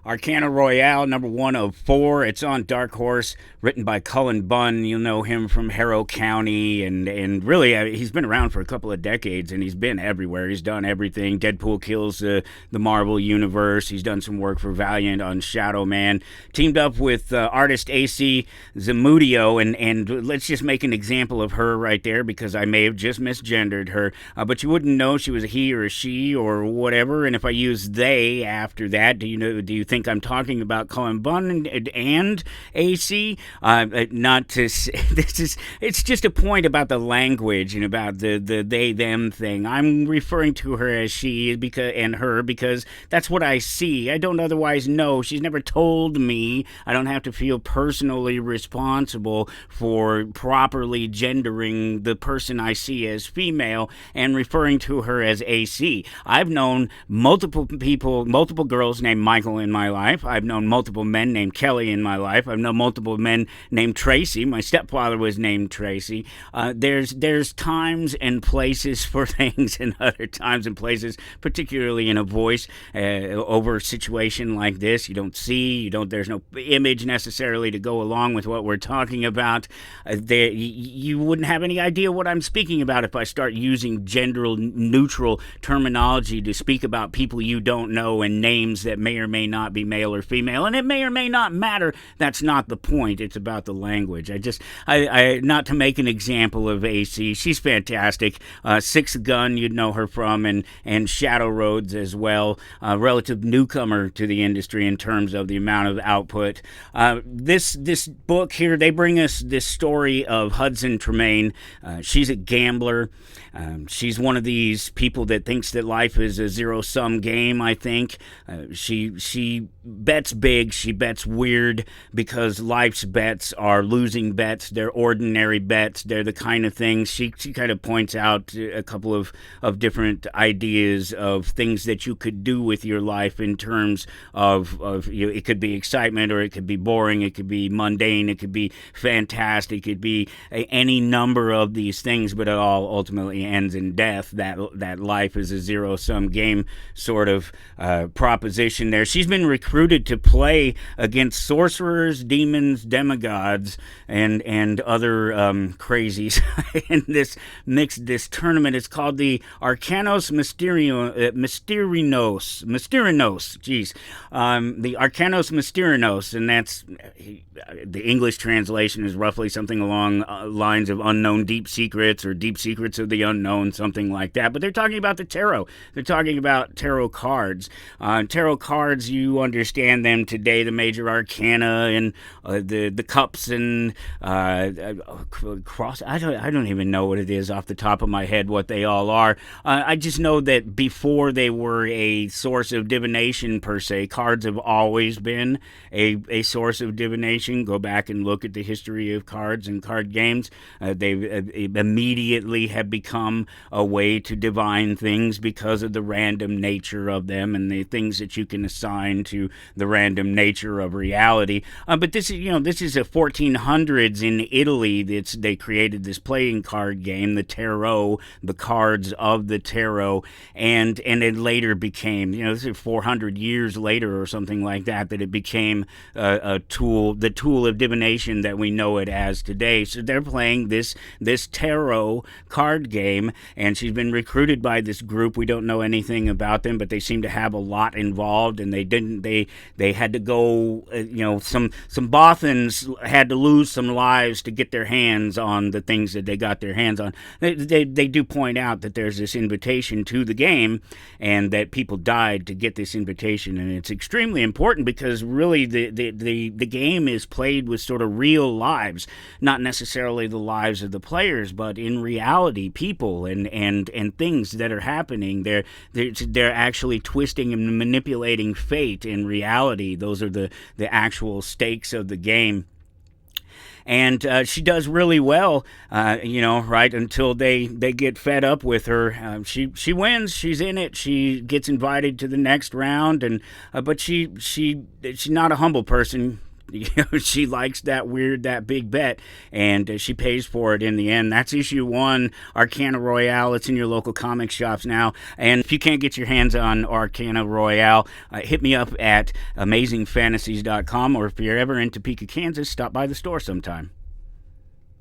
Arcana Royale, number 104. It's on Dark Horse, written by Cullen Bunn. You'll know him from Harrow County, and really, he's been around for a couple of decades, and he's been everywhere. He's done everything. Deadpool kills the Marvel Universe. He's done some work for Valiant on Shadow Man. Teamed up with artist AC Zamudio, and let's just make an example of her right there, because I may have just misgendered her, but you wouldn't know she was a he or a she or whatever. And if I use they after that, do you think I'm talking about Cullen Bunn and AC? Not to it's just a point about the language and about the they them thing. I'm referring to her as she and her because that's what I see. I don't otherwise know. She's never told me. I don't have to feel personally responsible for properly gendering the person I see as female and referring to her as AC. I've known multiple girls named Michael in my life. I've known multiple men named Kelly in my life. I've known multiple men named Tracy. My stepfather was named Tracy. There's times and places for things, and other times and places, particularly in a voice over a situation like this. There's no image necessarily to go along with what we're talking about. You wouldn't have any idea what I'm speaking about if I start using gender neutral terminology to speak about people you don't know and names that may or may not be male or female, and it may or may not matter. That's not the point. It's about the language. I not to make an example of AC. She's fantastic. Sixth Gun, you'd know her from, and Shadow Roads as well. Relative newcomer to the industry in terms of the amount of output. This book here, they bring us this story of Hudson Tremaine. She's a gambler. She's one of these people that thinks that life is a zero-sum game, I think. She bets big, she bets weird, because life's bets are losing bets. They're ordinary bets. They're the kind of things. She kind of points out a couple of different ideas of things that you could do with your life in terms of it could be excitement, or it could be boring, it could be mundane, it could be fantastic, it could be any number of these things, but it all ultimately ends in death. That life is a zero-sum game sort of proposition there. She's been recruited to play against sorcerers, demons, demigods, and other crazies in this tournament. It's called the Arcanos Mysterinos. Geez, the Arcanos Mysterinos, and that's the English translation is roughly something along lines of unknown deep secrets, or deep secrets of the unknown, something like that. But they're talking about the tarot. They're talking about tarot cards. Tarot cards, you understand them today, the major arcana and the cups and cross. I don't even know what it is off the top of my head what they all are. I just know that before they were a source of divination per se, cards have always been a source of divination. Go back and look at the history of cards and card games. They immediately have become a way to divine things because of the random nature of them and the things that you can assign to the random nature of reality. But this is a 1400s in Italy. They created this playing card game, the tarot, the cards of the tarot, and it later became, this is 400 years later or something like that it became the tool of divination that we know it as today. So they're playing this tarot card game, and she's been recruited by this group. We don't know anything about them, but they seem to have a lot involved, and they had to go, some Bothans had to lose some lives to get their hands on the things that they got their hands on. They do point out that there's this invitation to the game, and that people died to get this invitation, and it's extremely important because really the game is played with sort of real lives, not necessarily the lives of the players, but in reality, people and things that are happening. They're actually twisting and manipulating fate in reality. Those are the actual stakes of the game. And she does really well, right until they get fed up with her. She wins. She's in it. She gets invited to the next round, but she's not a humble person. she likes that big bet, and she pays for it in the end. That's issue 1, Arcana Royale. It's in your local comic shops now. And if you can't get your hands on Arcana Royale, hit me up at amazingfantasies.com, or if you're ever in Topeka, Kansas, stop by the store sometime.